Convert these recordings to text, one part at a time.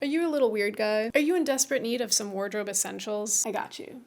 Are you a little weird guy? Are you in desperate need of some wardrobe essentials? I got you.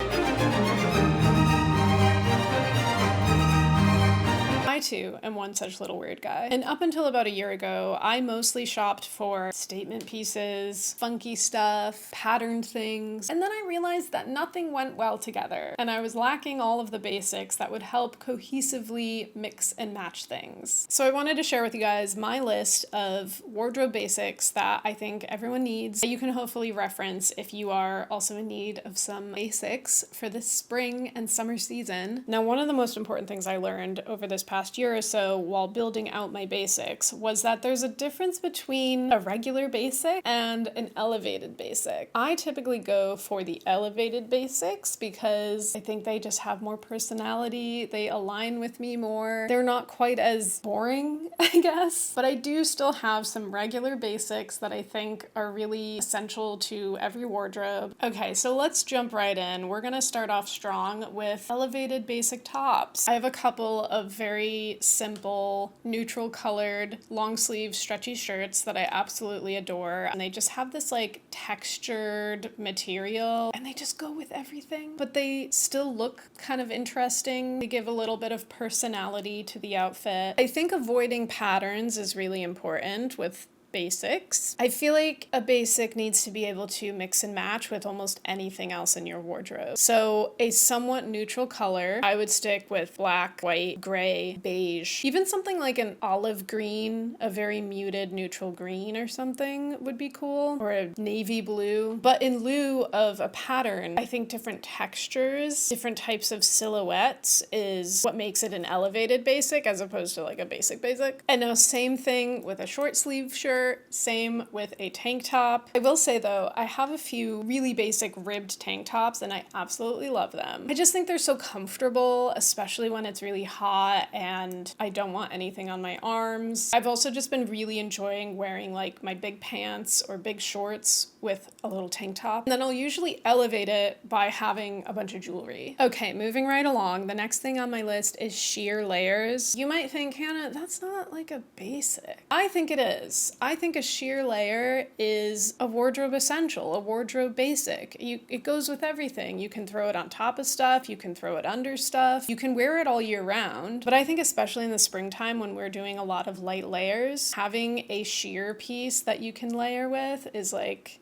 I too am one such little weird guy. And up until about a year ago, I mostly shopped for statement pieces, funky stuff, patterned things. And then I realized that nothing went well together. And I was lacking all of the basics that would help cohesively mix and match things. So I wanted to share with you guys my list of wardrobe basics that I think everyone needs, that you can hopefully reference if you are also in need of some basics for this spring and summer season. Now, one of the most important things I learned over this past year or so while building out my basics was that there's a difference between a regular basic and an elevated basic. I typically go for the elevated basics because I think they just have more personality, they align with me more, they're not quite as boring, I guess. But I do still have some regular basics that I think are really essential to every wardrobe. Okay, so let's jump right in. We're gonna start off strong with elevated basic tops. I have a couple of very simple, neutral colored, long sleeve, stretchy shirts that I absolutely adore. And they just have this like textured material and they just go with everything, but they still look kind of interesting. They give a little bit of personality to the outfit. I think avoiding patterns is really important with basics. I feel like a basic needs to be able to mix and match with almost anything else in your wardrobe. So a somewhat neutral color, I would stick with black, white, gray, beige. Even something like an olive green, a very muted neutral green or something would be cool, or a navy blue. But in lieu of a pattern, I think different textures, different types of silhouettes is what makes it an elevated basic as opposed to like a basic basic. And now same thing with a short sleeve shirt, same with a tank top. I will say though, I have a few really basic ribbed tank tops and I absolutely love them. I just think they're so comfortable, especially when it's really hot and I don't want anything on my arms. I've also just been really enjoying wearing like my big pants or big shorts with a little tank top. And then I'll usually elevate it by having a bunch of jewelry. Okay, moving right along. The next thing on my list is sheer layers. You might think, Hannah, that's not like a basic. I think it is. I think a sheer layer is a wardrobe essential, a wardrobe basic. It goes with everything. You can throw it on top of stuff, you can throw it under stuff, you can wear it all year round. But I think especially in the springtime when we're doing a lot of light layers, having a sheer piece that you can layer with is like,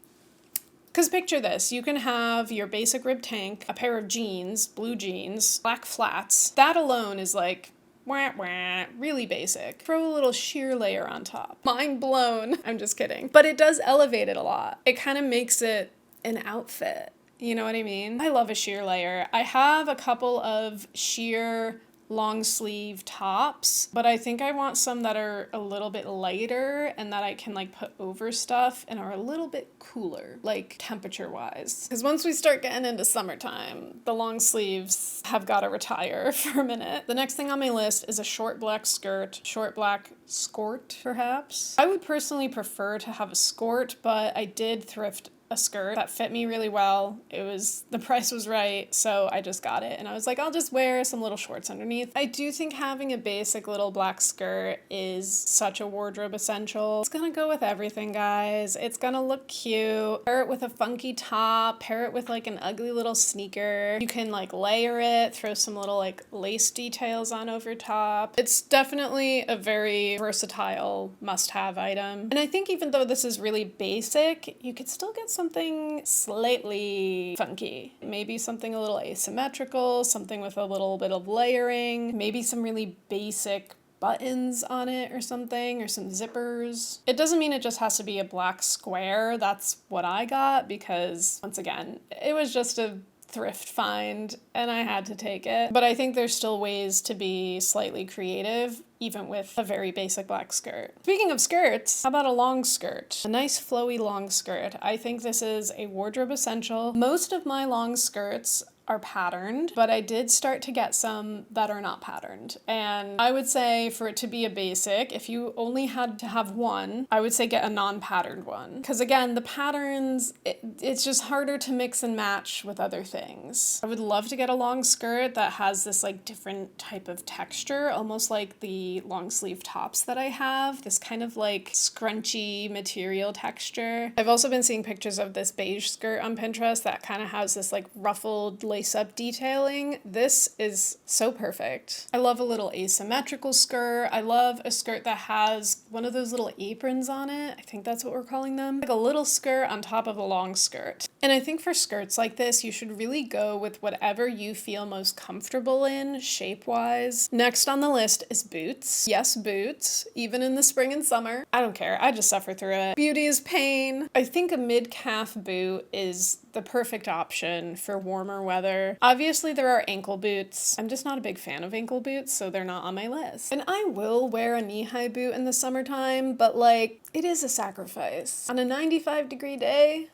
because picture this, you can have your basic rib tank, a pair of jeans, blue jeans, black flats. That alone is like, wah, wah, really basic. Throw a little sheer layer on top. Mind blown. I'm just kidding. But it does elevate it a lot. It kind of makes it an outfit. You know what I mean? I love a sheer layer. I have a couple of sheer long sleeve tops, but I think I want some that are a little bit lighter and that I can like put over stuff and are a little bit cooler, like temperature wise. Because once we start getting into summertime, the long sleeves have got to retire for a minute. The next thing on my list is a short black skirt, short black skirt perhaps. I would personally prefer to have a skirt, but I did thrift a skirt that fit me really well. The price was right, so I just got it. And I was like, I'll just wear some little shorts underneath. I do think having a basic little black skirt is such a wardrobe essential. It's gonna go with everything, guys. It's gonna look cute. Pair it with a funky top, pair it with like an ugly little sneaker. You can like layer it, throw some little like lace details on over top. It's definitely a very versatile must-have item. And I think even though this is really basic, you could still get something slightly funky. Maybe something a little asymmetrical, something with a little bit of layering, maybe some really basic buttons on it or something, or some zippers. It doesn't mean it just has to be a black square. That's what I got because, once again, it was just a thrift find and I had to take it. But I think there's still ways to be slightly creative even with a very basic black skirt. Speaking of skirts, how about a long skirt? A nice flowy long skirt. I think this is a wardrobe essential. Most of my long skirts are patterned, but I did start to get some that are not patterned. And I would say for it to be a basic, if you only had to have one, I would say get a non-patterned one. Because again, the patterns, it's just harder to mix and match with other things. I would love to get a long skirt that has this like different type of texture, almost like the long sleeve tops that I have, this kind of like scrunchy material texture. I've also been seeing pictures of this beige skirt on Pinterest that kind of has this like ruffled lace-up detailing. This is so perfect. I love a little asymmetrical skirt. I love a skirt that has one of those little aprons on it. I think that's what we're calling them. Like a little skirt on top of a long skirt. And I think for skirts like this, you should really go with whatever you feel most comfortable in, shape-wise. Next on the list is boots. Yes, boots, even in the spring and summer. I don't care, I just suffer through it. Beauty is pain. I think a mid-calf boot is the perfect option for warmer weather. Obviously, there are ankle boots. I'm just not a big fan of ankle boots, so they're not on my list. And I will wear a knee-high boot in the summertime, but like, it is a sacrifice. On a 95-degree day,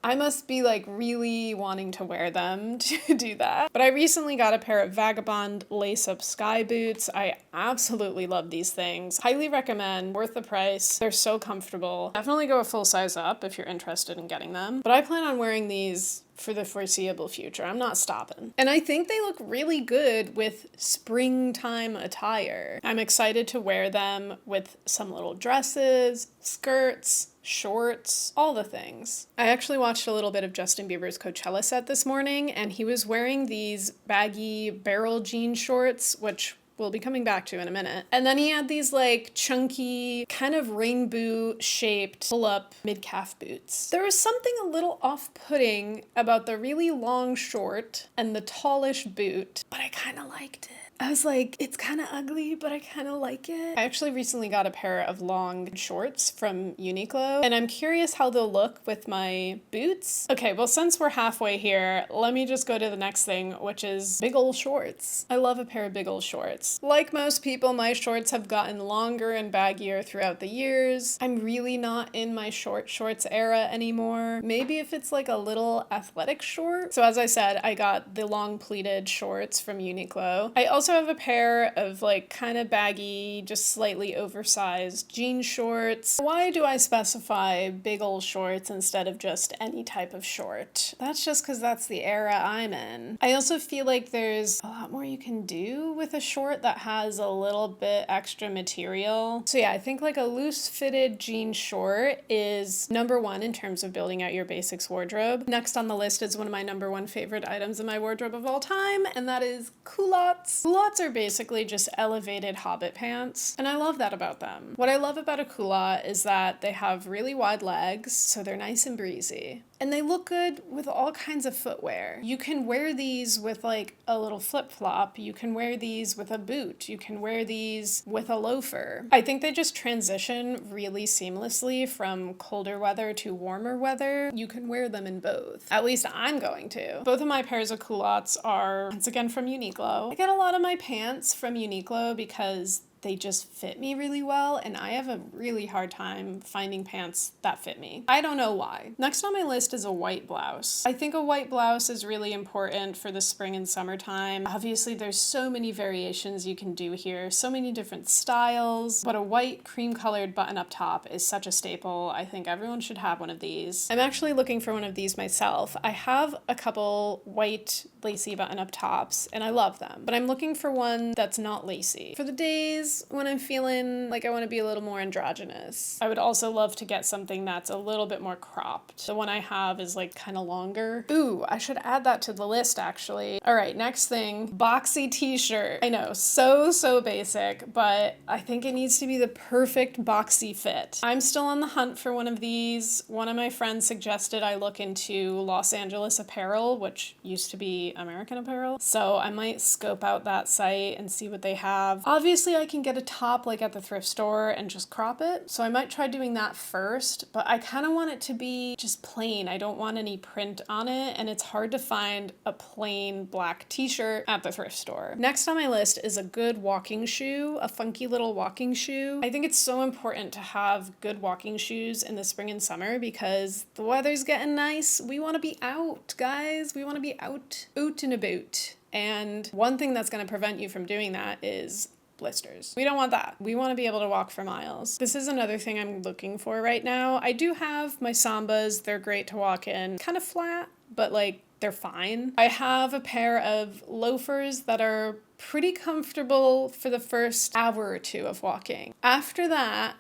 I must be like really wanting to wear them to do that. But I recently got a pair of Vagabond lace-up sky boots. I absolutely love these things. Highly recommend, worth the price. They're so comfortable. Definitely go a full size up if you're interested in getting them. But I plan on wearing these for the foreseeable future. I'm not stopping. And I think they look really good with springtime attire. I'm excited to wear them with some little dresses, skirts, shorts, all the things. I actually watched a little bit of Justin Bieber's Coachella set this morning, and he was wearing these baggy barrel jean shorts, which we'll be coming back to in a minute. And then he had these like chunky, kind of rain boot shaped pull-up mid-calf boots. There was something a little off-putting about the really long short and the tallish boot, but I kind of liked it. I was like, it's kind of ugly, but I kind of like it. I actually recently got a pair of long shorts from Uniqlo, and I'm curious how they'll look with my boots. Okay, well, since we're halfway here, let me just go to the next thing, which is big ol' shorts. I love a pair of big ol' shorts. Like most people, my shorts have gotten longer and baggier throughout the years. I'm really not in my short shorts era anymore. Maybe if it's like a little athletic short. So as I said, I got the long pleated shorts from Uniqlo. I also have a pair of like kind of baggy, just slightly oversized jean shorts. Why do I specify big old shorts instead of just any type of short? That's just because that's the era I'm in. I also feel like there's a lot more you can do with a short that has a little bit extra material. So yeah, I think like a loose fitted jean short is number one in terms of building out your basics wardrobe. Next on the list is one of my number one favorite items in my wardrobe of all time, and that is culottes. Culottes are basically just elevated hobbit pants, and I love that about them. What I love about a culotte is that they have really wide legs, so they're nice and breezy. And they look good with all kinds of footwear. You can wear these with like a little flip-flop. You can wear these with a boot. You can wear these with a loafer. I think they just transition really seamlessly from colder weather to warmer weather. You can wear them in both. At least I'm going to. Both of my pairs of culottes are, once again, from Uniqlo. I get a lot of my pants from Uniqlo because they just fit me really well, and I have a really hard time finding pants that fit me. I don't know why. Next on my list is a white blouse. I think a white blouse is really important for the spring and summertime. Obviously, there's so many variations you can do here, so many different styles, but a white cream-colored button-up top is such a staple. I think everyone should have one of these. I'm actually looking for one of these myself. I have a couple white lacy button-up tops, and I love them, but I'm looking for one that's not lacy. For the days when I'm feeling like I want to be a little more androgynous. I would also love to get something that's a little bit more cropped. The one I have is like kind of longer. Ooh, I should add that to the list actually. All right, next thing, boxy t-shirt. I know, so basic, but I think it needs to be the perfect boxy fit. I'm still on the hunt for one of these. One of my friends suggested I look into Los Angeles Apparel, which used to be American Apparel. So I might scope out that site and see what they have. Obviously, I can can get a top like at the thrift store and just crop it. So I might try doing that first, but I kind of want it to be just plain. I don't want any print on it, and it's hard to find a plain black t-shirt at the thrift store. Next on my list is a good walking shoe, a funky little walking shoe. I think it's so important to have good walking shoes in the spring and summer because the weather's getting nice. We want to be out, guys. We want to be out and about. And one thing that's going to prevent you from doing that is blisters. We don't want that. We want to be able to walk for miles. This is another thing I'm looking for right now. I do have my Sambas. They're great to walk in. Kind of flat, but like they're fine. I have a pair of loafers that are pretty comfortable for the first hour or two of walking. After that,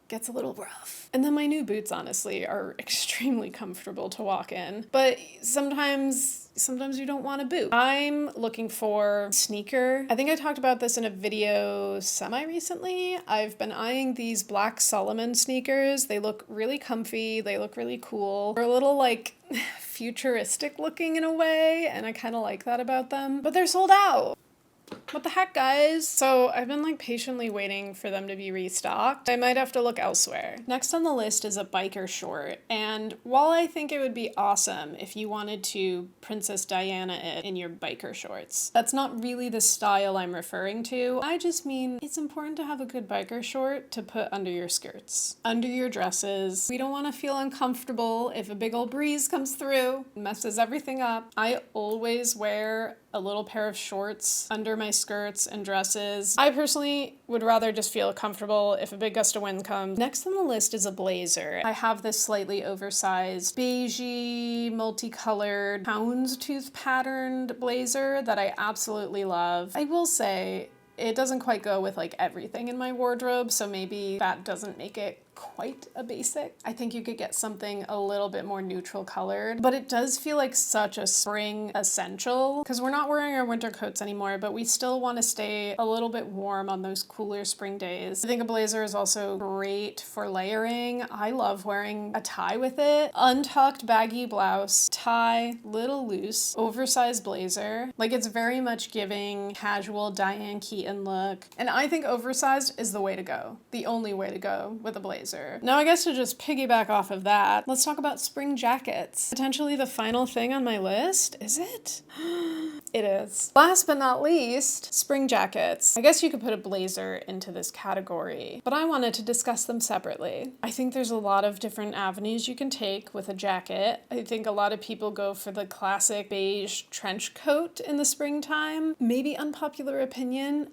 gets a little rough. And then my new boots, honestly, are extremely comfortable to walk in. But sometimes you don't want a boot. I'm looking for sneaker. I think I talked about this in a video semi-recently. I've been eyeing these black Solomon sneakers. They look really comfy. They look really cool. They're a little like futuristic looking in a way, and I kind of like that about them. But they're sold out. What the heck, guys? So I've been like patiently waiting for them to be restocked. I might have to look elsewhere. Next on the list is a biker short. And while I think it would be awesome if you wanted to Princess Diana it in your biker shorts, that's not really the style I'm referring to. I just mean it's important to have a good biker short to put under your skirts, under your dresses. We don't want to feel uncomfortable if a big old breeze comes through and messes everything up. I always wear a little pair of shorts under my skirts and dresses. I personally would rather just feel comfortable if a big gust of wind comes. Next on the list is a blazer. I have this slightly oversized, beigey, multicolored, houndstooth patterned blazer that I absolutely love. I will say, it doesn't quite go with like everything in my wardrobe, so maybe that doesn't make it quite a basic. I think you could get something a little bit more neutral colored, but it does feel like such a spring essential because we're not wearing our winter coats anymore, but we still want to stay a little bit warm on those cooler spring days. I think a blazer is also great for layering. I love wearing a tie with it. Untucked baggy blouse, tie, little loose, oversized blazer. Like it's very much giving casual Diane Keaton look. And I think oversized is the way to go. The only way to go with a blazer. Now I guess to just piggyback off of that, let's talk about spring jackets. Potentially the final thing on my list, is it? It is. Last but not least, spring jackets. I guess you could put a blazer into this category, but I wanted to discuss them separately. I think there's a lot of different avenues you can take with a jacket. I think a lot of people go for the classic beige trench coat in the springtime. Maybe unpopular opinion,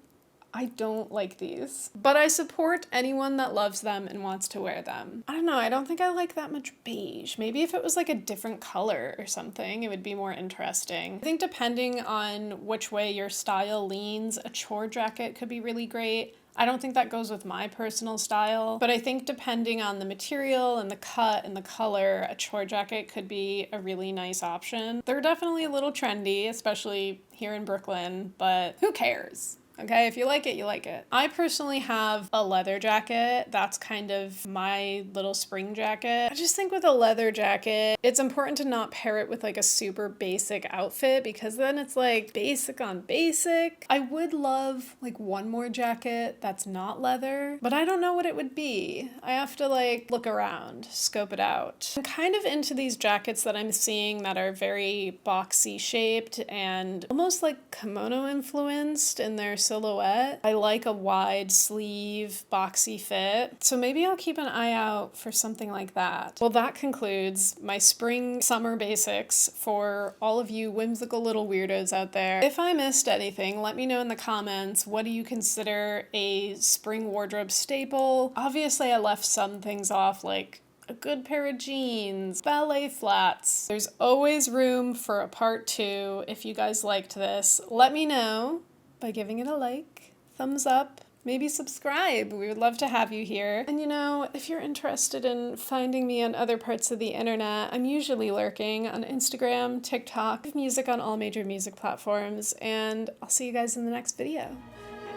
I don't like these, but I support anyone that loves them and wants to wear them. I don't know, I don't think I like that much beige. Maybe if it was like a different color or something, it would be more interesting. I think depending on which way your style leans, a chore jacket could be really great. I don't think that goes with my personal style, but I think depending on the material and the cut and the color, a chore jacket could be a really nice option. They're definitely a little trendy, especially here in Brooklyn, but who cares? Okay, if you like it, you like it. I personally have a leather jacket. That's kind of my little spring jacket. I just think with a leather jacket, it's important to not pair it with like a super basic outfit because then it's like basic on basic. I would love like one more jacket that's not leather, but I don't know what it would be. I have to like look around, scope it out. I'm kind of into these jackets that I'm seeing that are very boxy shaped and almost like kimono influenced in their silhouette. I like a wide sleeve, boxy fit. So maybe I'll keep an eye out for something like that. Well, that concludes my spring summer basics for all of you whimsical little weirdos out there. If I missed anything, let me know in the comments. What do you consider a spring wardrobe staple? Obviously, I left some things off, like a good pair of jeans, ballet flats. There's always room for a part 2. If you guys liked this, let me know by giving it a like, thumbs up, maybe subscribe. We would love to have you here. And you know, if you're interested in finding me on other parts of the internet, I'm usually lurking on Instagram, TikTok, music on all major music platforms, and I'll see you guys in the next video.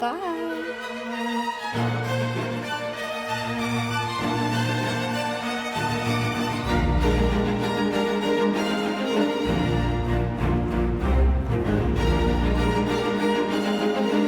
Bye!